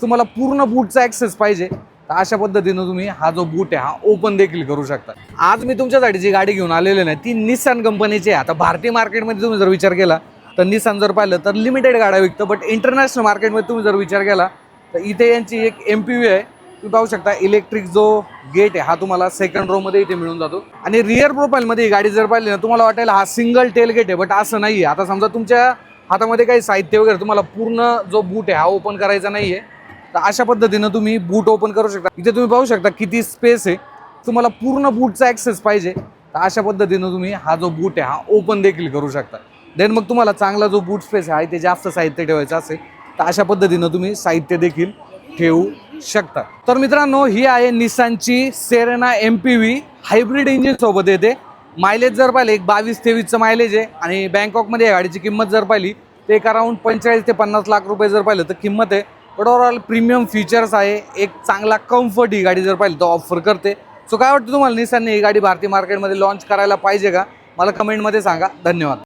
तुम्हाला पूर्ण बूटचा ॲक्सेस पाहिजे तर अशा पद्धतीनं तुम्ही हा जो बूट आहे हा ओपन देखील करू शकता। आज मी तुमच्यासाठी जी गाडी घेऊन आलेली नाही ती निसान कंपनीची आहे। आता भारतीय मार्केटमध्ये तुम्ही जर विचार केला तर निसान जर पाहिलं तर लिमिटेड गाड्या विकतं, बट इंटरनॅशनल मार्केटमध्ये तुम्ही जर विचार केला तर इथे यांची एक MPV आहे, तुम्ही पाहू शकता। इलेक्ट्रिक जो गेट आहे हा तुम्हाला सेकंड रो मध्ये इथे मिळून जातो आणि रिअर प्रोफाईलमध्ये ही गाडी जर पाहिली ना तुम्हाला वाटेल हा सिंगल टेल गेट आहे, बट असं नाही आहे। आता समजा तुमच्या हातामध्ये काही साहित्य वगैरे तुम्हाला पूर्ण जो बूट आहे हा ओपन करायचा नाही आहे तर अशा पद्धतीनं तुम्ही बूट ओपन करू शकता। इथे तुम्ही पाहू शकता किती स्पेस आहे, तुम्हाला पूर्ण बूटचा ॲक्सेस पाहिजे तर अशा पद्धतीनं तुम्ही हा जो बूट आहे हा ओपन देखील करू शकता। देन मग तुम्हाला चांगला जो बूट स्पेस आहे ते जास्त साहित्य ठेवायचं असेल तर अशा पद्धतीनं तुम्ही साहित्य देखील ठेवू शकता। तर मित्रांनो ही आहे निसानची सेरेना MPV हायब्रिड इंजिन सोबत येते। मायलेज जर पाहिले एक 22-23चं मायलेज आहे आणि बँकॉकमध्ये या गाडीची किंमत जर पाहिली तर एक अराउंड 45 ते 50 लाख रुपये जर पाहिलं तर किंमत आहे। बट ओव्हरऑल प्रीमियम फीचर्स आहे, एक चांगला कम्फर्ट ही गाडी जर पाहिली तर ऑफर करते। सो काय वाटतं तुम्हाला निसानने ही गाडी भारतीय मार्केटमध्ये लॉन्च करायला पाहिजे का? मला कमेंटमध्ये सांगा। धन्यवाद।